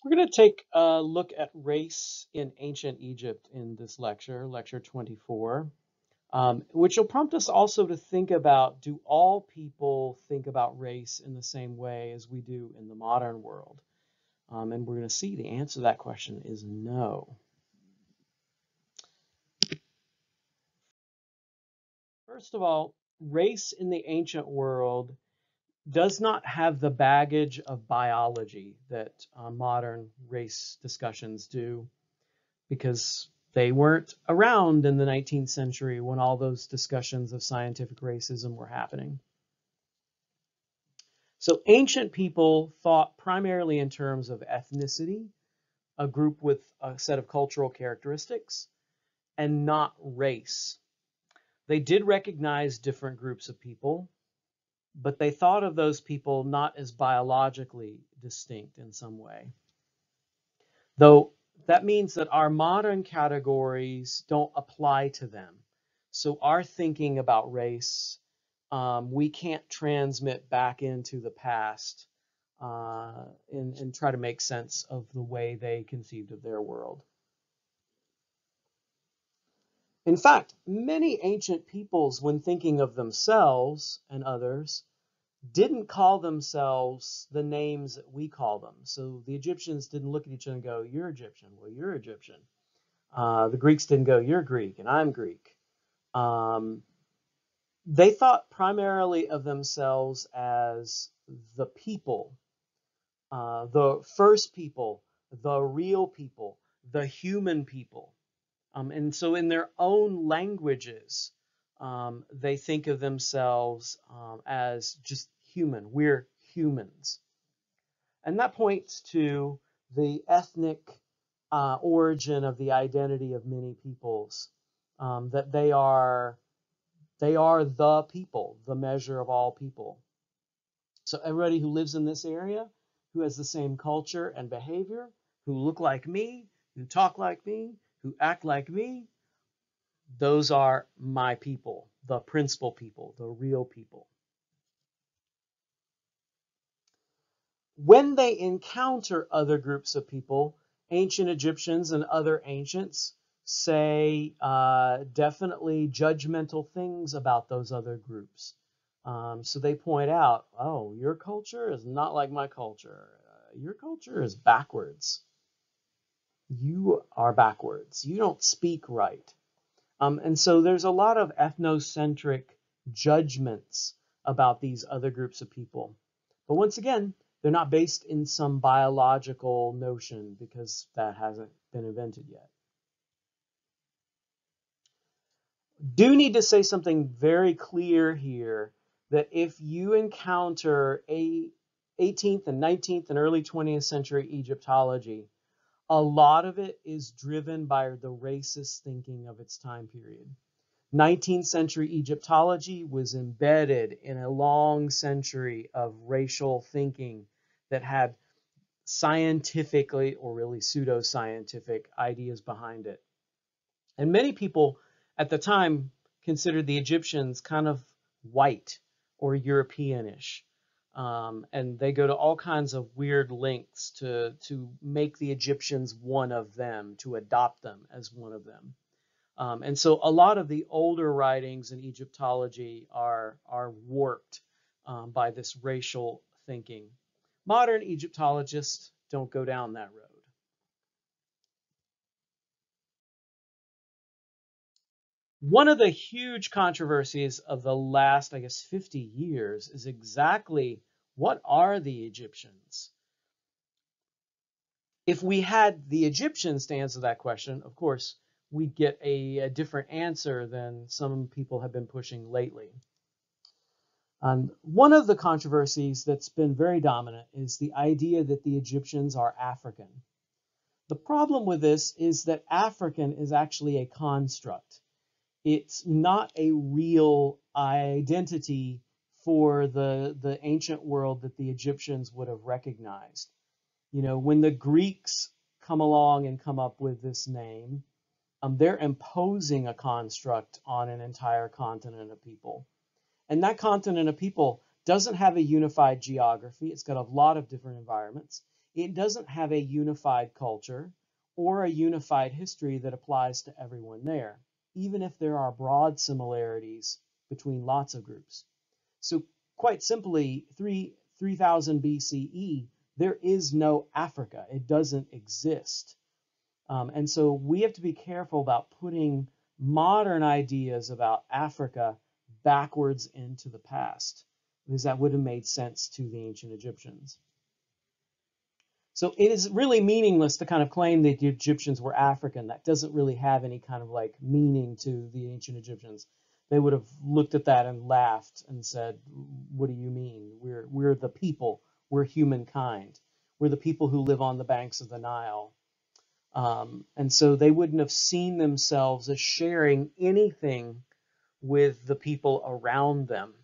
We're going to take a look at race in ancient Egypt in this lecture, lecture 24, which will prompt us also to think about, do all people think about race in the same way as we do in the modern world? And we're going to see the answer to that question is no. First of all, race in the ancient world does not have the baggage of biology that modern race discussions do, because they weren't around in the 19th century when all those discussions of scientific racism were happening. So ancient people thought primarily in terms of ethnicity, a group with a set of cultural characteristics, and not race. They did recognize different groups of people, but they thought of those people not as biologically distinct in some way. Though that means that our modern categories don't apply to them. So our thinking about race, we can't transmit back into the past and try to make sense of the way they conceived of their world. In fact, many ancient peoples, when thinking of themselves and others, didn't call themselves the names that we call them. So the Egyptians didn't look at each other and go, "You're Egyptian." Well, you're Egyptian. The Greeks didn't go, "You're Greek and I'm Greek." They thought primarily of themselves as the people, the first people, the real people, the human people. And so in their own languages, they think of themselves as just human. We're humans. And that points to the ethnic origin of the identity of many peoples, that they are the people, the measure of all people. So everybody who lives in this area, who has the same culture and behavior, who look like me, who talk like me, who act like me, those are my people, the principal people, the real people. When they encounter other groups of people, ancient Egyptians and other ancients say definitely judgmental things about those other groups. So they point out, oh, your culture is not like my culture. Your culture is backwards. You are backwards. You don't speak right. And so there's a lot of ethnocentric judgments about these other groups of people. But once again, they're not based in some biological notion because that hasn't been invented yet. Do need to say something very clear here, that if you encounter a 18th and 19th and early 20th century Egyptology, a lot of it is driven by the racist thinking of its time period. 19th century Egyptology was embedded in a long century of racial thinking that had scientifically or really pseudo-scientific ideas behind it. And many people at the time considered the Egyptians kind of white or Europeanish. And they go to all kinds of weird lengths to make the Egyptians one of them, to adopt them as one of them. And so a lot of the older writings in Egyptology are warped by this racial thinking. Modern Egyptologists don't go down that road. One of the huge controversies of the last, I guess, 50 years is exactly, what are the Egyptians? If we had the Egyptians to answer that question, of course, we'd get a different answer than some people have been pushing lately. One of the controversies that's been very dominant is the idea that the Egyptians are African. The problem with this is that African is actually a construct. It's not a real identity for the ancient world that the Egyptians would have recognized. You know, when the Greeks come along and come up with this name, they're imposing a construct on an entire continent of people. And that continent of people doesn't have a unified geography. It's got a lot of different environments. It doesn't have a unified culture or a unified history that applies to everyone there, even if there are broad similarities between lots of groups. So quite simply, 3000 BCE, there is no Africa. It doesn't exist. And so we have to be careful about putting modern ideas about Africa backwards into the past, because that would have made sense to the ancient Egyptians. So it is really meaningless to kind of claim that the Egyptians were African. That doesn't really have any kind of like meaning to the ancient Egyptians. They would have looked at that and laughed and said, "What do you mean? We're the people. We're humankind. We're the people who live on the banks of the Nile." And so they wouldn't have seen themselves as sharing anything with the people around them.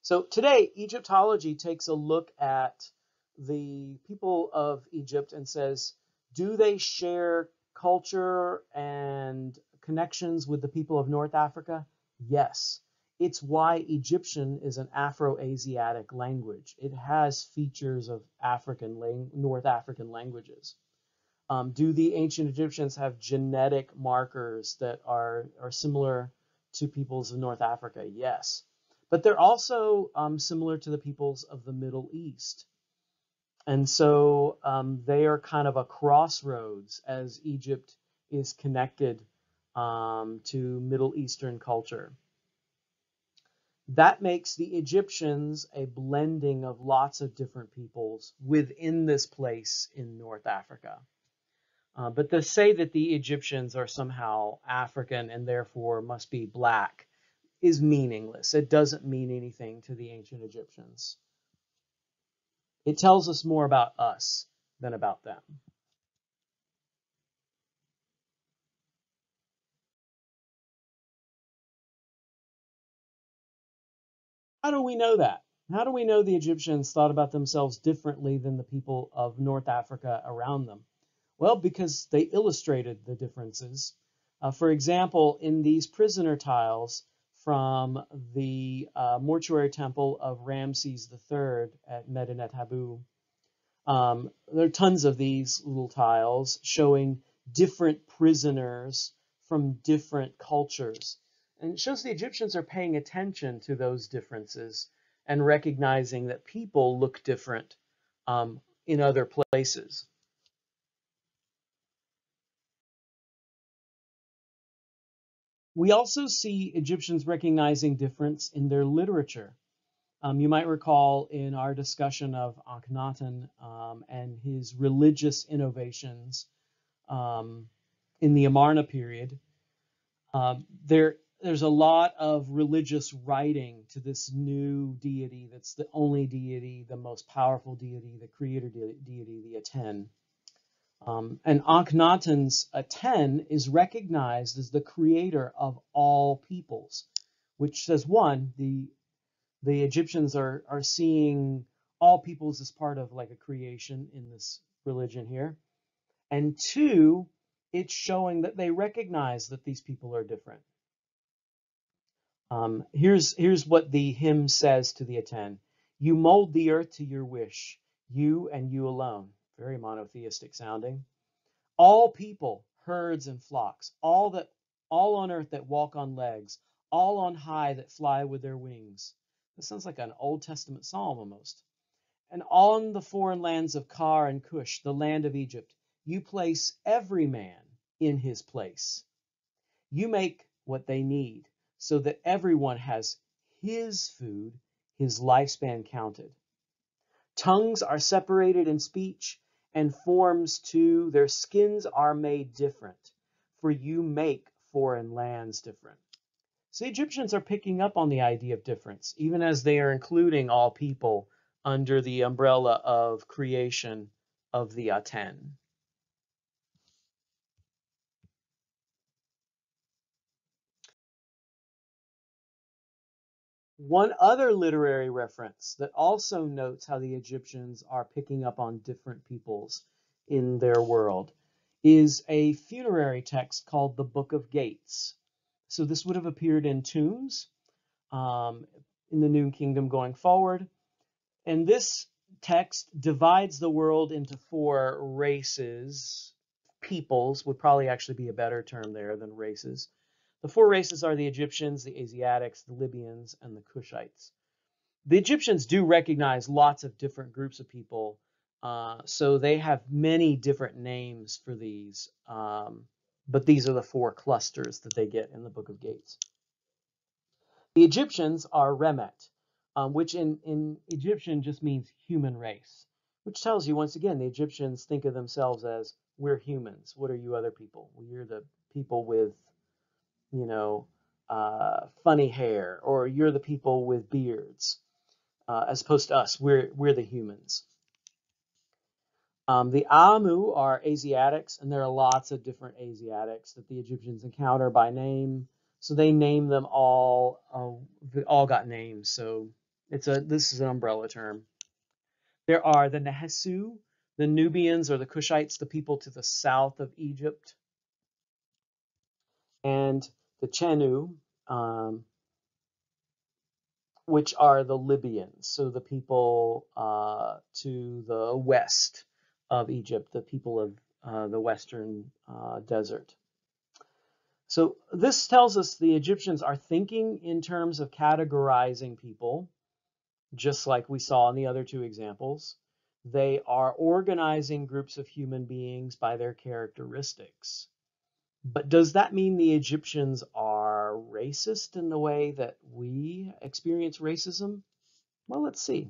So today, Egyptology takes a look at the people of Egypt and says, do they share culture and connections with the people of North Africa? Yes. It's why Egyptian is an Afro-Asiatic language. It has features of North African languages. Do the ancient Egyptians have genetic markers that are similar to peoples of North Africa? Yes. But they're also similar to the peoples of the Middle East. And so they are kind of a crossroads as Egypt is connected to Middle Eastern culture. That makes the Egyptians a blending of lots of different peoples within this place in North Africa. But to say that the Egyptians are somehow African and therefore must be black is meaningless. It doesn't mean anything to the ancient Egyptians. It tells us more about us than about them. How do we know that? How do we know the Egyptians thought about themselves differently than the people of North Africa around them? Well, because they illustrated the differences. For example, in these prisoner tiles from the mortuary temple of Ramses III at Medinet Habu, there are tons of these little tiles showing different prisoners from different cultures. And it shows the Egyptians are paying attention to those differences and recognizing that people look different in other places. We also see Egyptians recognizing difference in their literature. You might recall in our discussion of Akhenaten and his religious innovations in the Amarna period, there's a lot of religious writing to this new deity that's the only deity, the most powerful deity, the creator deity, the Aten. And Akhenaten's Aten is recognized as the creator of all peoples, which says, one, the Egyptians are seeing all peoples as part of like a creation in this religion here. And two, it's showing that they recognize that these people are different. Here's what the hymn says to the Aten. You mold the earth to your wish, you and you alone. Very monotheistic sounding. All people, herds and flocks, all on earth that walk on legs, all on high that fly with their wings. This sounds like an Old Testament psalm almost. And on the foreign lands of Kar and Cush, the land of Egypt, you place every man in his place. You make what they need so that everyone has his food, his lifespan counted. Tongues are separated in speech, and forms too. Their skins are made different, for you make foreign lands different. So Egyptians are picking up on the idea of difference, even as they are including all people under the umbrella of creation of the Aten. One other literary reference that also notes how the Egyptians are picking up on different peoples in their world is a funerary text called the Book of Gates. So this would have appeared in tombs in the New Kingdom going forward. And this text divides the world into 4 races. Peoples would probably actually be a better term there than races. The 4 races are the Egyptians, the Asiatics, the Libyans, and the Cushites. The Egyptians do recognize lots of different groups of people, so they have many different names for these, but these are the 4 clusters that they get in the Book of Gates. The Egyptians are Remet, which in Egyptian just means human race, which tells you, once again, the Egyptians think of themselves as, we're humans. What are you other people? We're the people with, you know, funny hair, or you're the people with beards, as opposed to us. We're the humans. The Amu are Asiatics, and there are lots of different Asiatics that the Egyptians encounter by name. So they name them all. They all got names. So this is an umbrella term. There are the Nehesu, the Nubians or the Cushites, the people to the south of Egypt, and the Chenu, which are the Libyans, so the people to the west of Egypt, the people of the western desert. So this tells us the Egyptians are thinking in terms of categorizing people, just like we saw in the other 2 examples. They are organizing groups of human beings by their characteristics. But does that mean the Egyptians are racist in the way that we experience racism? Well, let's see.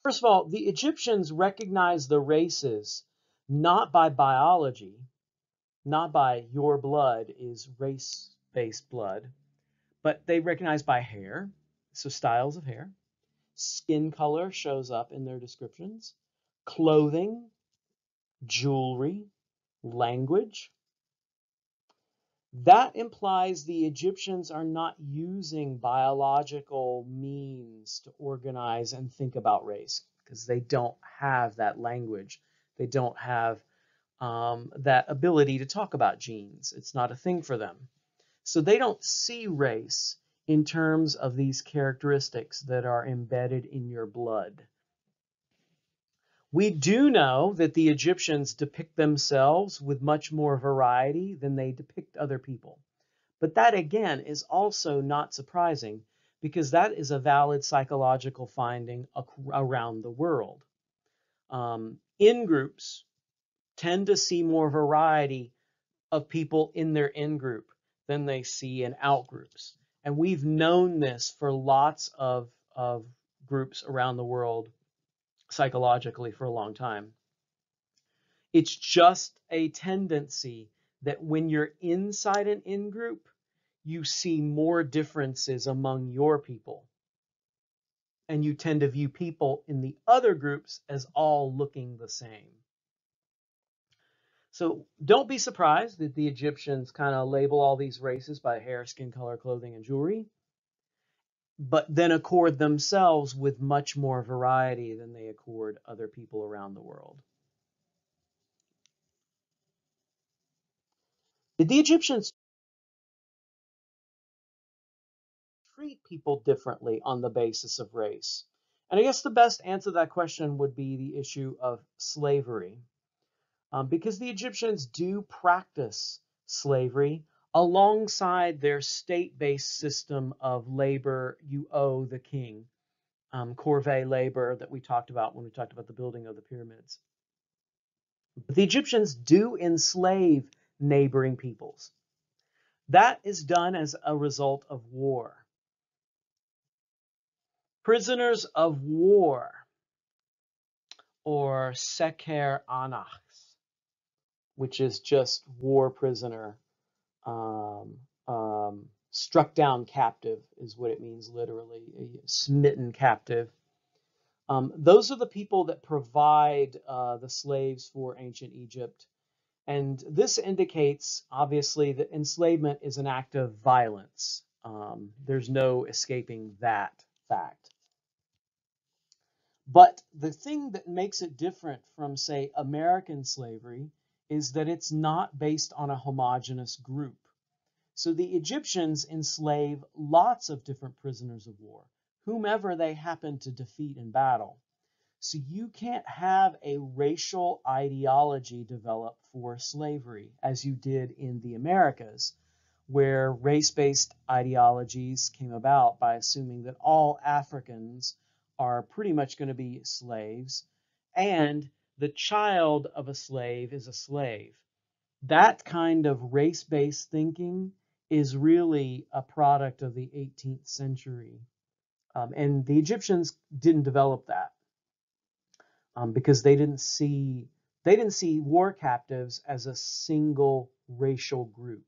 First of all, the Egyptians recognized the races not by biology, not by your blood is race-based blood, but they recognize by hair, so styles of hair. Skin color shows up in their descriptions. Clothing, jewelry, language. That implies the Egyptians are not using biological means to organize and think about race, because they don't have that language. They don't have that ability to talk about genes. It's not a thing for them. So they don't see race in terms of these characteristics that are embedded in your blood. We do know that the Egyptians depict themselves with much more variety than they depict other people. But that, again, is also not surprising, because that is a valid psychological finding around the world. In-groups tend to see more variety of people in their in-group than they see in out-groups. And we've known this for lots of groups around the world psychologically for a long time. It's just a tendency that when you're inside an in-group, you see more differences among your people. And you tend to view people in the other groups as all looking the same. So don't be surprised that the Egyptians kind of label all these races by hair, skin color, clothing, and jewelry, but then accord themselves with much more variety than they accord other people around the world. Did the Egyptians treat people differently on the basis of race? And I guess the best answer to that question would be the issue of slavery. Because the Egyptians do practice slavery alongside their state-based system of labor you owe the king, corvée labor that we talked about when we talked about the building of the pyramids. But the Egyptians do enslave neighboring peoples. That is done as a result of war. Prisoners of war, or seker anachs, which is just war prisoner, struck down captive is what it means literally, a smitten captive. Those are the people that provide the slaves for ancient Egypt. And this indicates, obviously, that enslavement is an act of violence. There's no escaping that fact. But the thing that makes it different from, say, American slavery is that it's not based on a homogeneous group. So the Egyptians enslave lots of different prisoners of war, whomever they happen to defeat in battle. So you can't have a racial ideology develop for slavery as you did in the Americas, where race-based ideologies came about by assuming that all Africans are pretty much going to be slaves, and the child of a slave is a slave. That kind of race-based thinking is really a product of the 18th century. And the Egyptians didn't develop that because they didn't see war captives as a single racial group.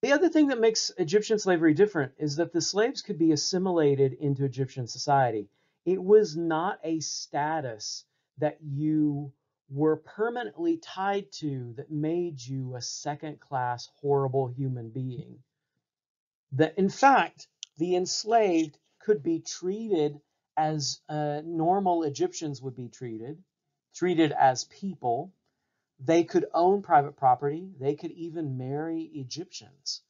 The other thing that makes Egyptian slavery different is that the slaves could be assimilated into Egyptian society. It was not a status that you were permanently tied to that made you a second-class, horrible human being. That, in fact, the enslaved could be treated as normal Egyptians would be treated as people. They could own private property. They could even marry Egyptians.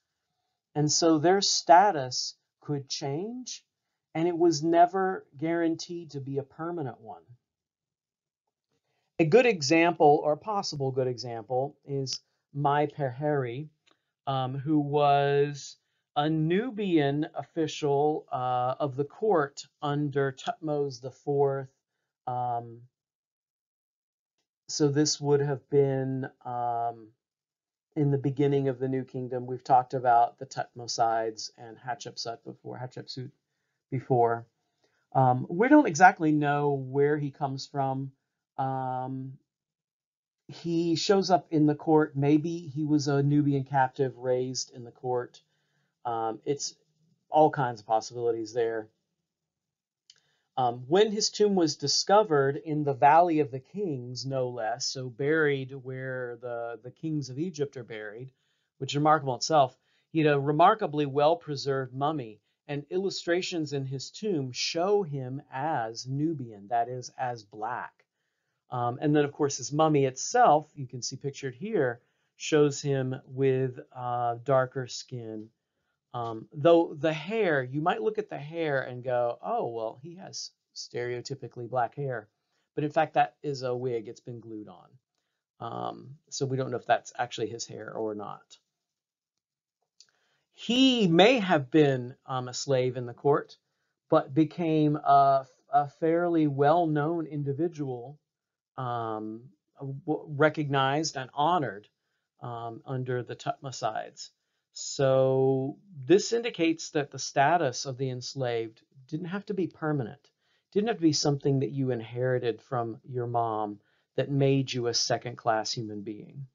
And so their status could change, and it was never guaranteed to be a permanent one. A good example, or a possible good example, is Mai Perheri, who was a Nubian official of the court under Tutmos IV. So this would have been in the beginning of the New Kingdom. We've talked about the Tutmosides and Hatshepsut before. We don't exactly know where he comes from. He shows up in the court. Maybe he was a Nubian captive raised in the court. It's all kinds of possibilities there. When his tomb was discovered in the Valley of the Kings, no less, so buried where the kings of Egypt are buried, which is remarkable itself, he had a remarkably well-preserved mummy, and illustrations in his tomb show him as Nubian, that is, as black. And then, of course, his mummy itself, you can see pictured here, shows him with darker skin. Though the hair, you might look at the hair and go, oh, well, he has stereotypically black hair. But in fact, that is a wig. It's been glued on. So we don't know if that's actually his hair or not. He may have been a slave in the court, but became a fairly well-known individual, recognized and honored under the Tutmosides. So this indicates that the status of the enslaved didn't have to be permanent. Didn't have to be something that you inherited from your mom that made you a second-class human being.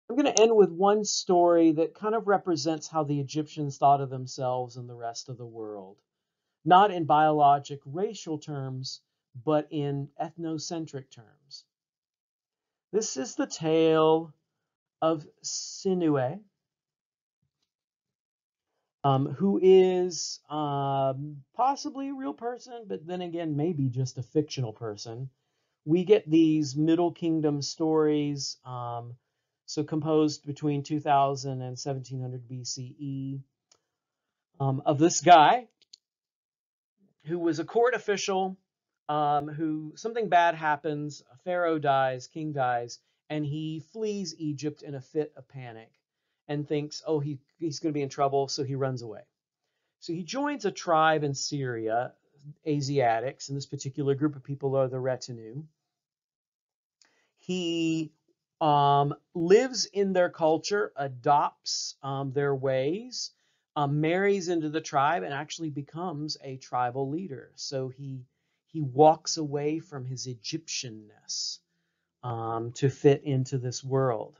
I'm going to end with one story that kind of represents how the Egyptians thought of themselves and the rest of the world. Not in biologic racial terms, but in ethnocentric terms. This is the tale of Sinuhe, who is possibly a real person, but then again, maybe just a fictional person. We get these Middle Kingdom stories, so composed between 2000 and 1700 BCE, of this guy who was a court official, who something bad happens, a pharaoh dies, king dies, and he flees Egypt in a fit of panic and thinks, oh, he's going to be in trouble, so he runs away. So he joins a tribe in Syria, Asiatics, and this particular group of people are the retinue. He lives in their culture, adopts their ways, marries into the tribe, and actually becomes a tribal leader. So he walks away from his Egyptianness to fit into this world.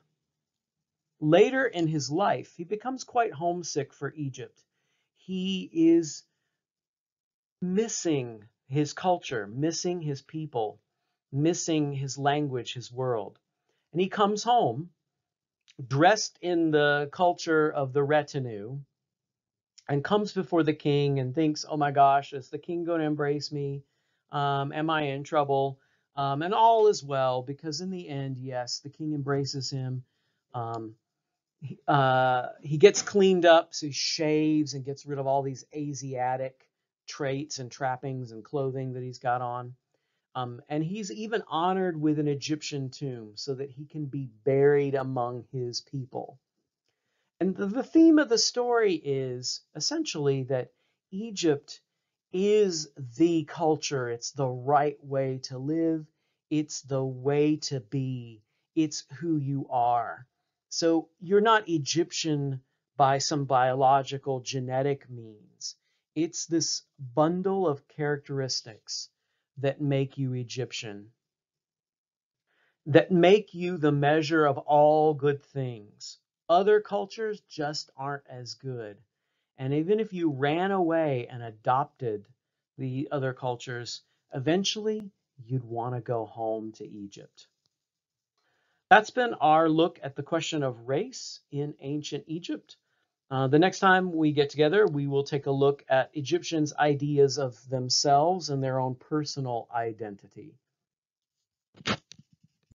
Later in his life, he becomes quite homesick for Egypt. He is missing his culture, missing his people, missing his language, his world. And he comes home dressed in the culture of the retinue and comes before the king and thinks, oh my gosh, is the king going to embrace me? Am I in trouble? And all is well, because in the end, yes, the king embraces him. Um, he gets cleaned up, so he shaves and gets rid of all these Asiatic traits and trappings and clothing that he's got on. And he's even honored with an Egyptian tomb so that he can be buried among his people. And the theme of the story is essentially that Egypt is the culture. It's the right way to live. It's the way to be. It's who you are. So you're not Egyptian by some biological genetic means. It's this bundle of characteristics that make you Egyptian, that make you the measure of all good things. Other cultures just aren't as good. And even if you ran away and adopted the other cultures, eventually you'd want to go home to Egypt. That's been our look at the question of race in ancient Egypt. The next time we get together, we will take a look at Egyptians' ideas of themselves and their own personal identity.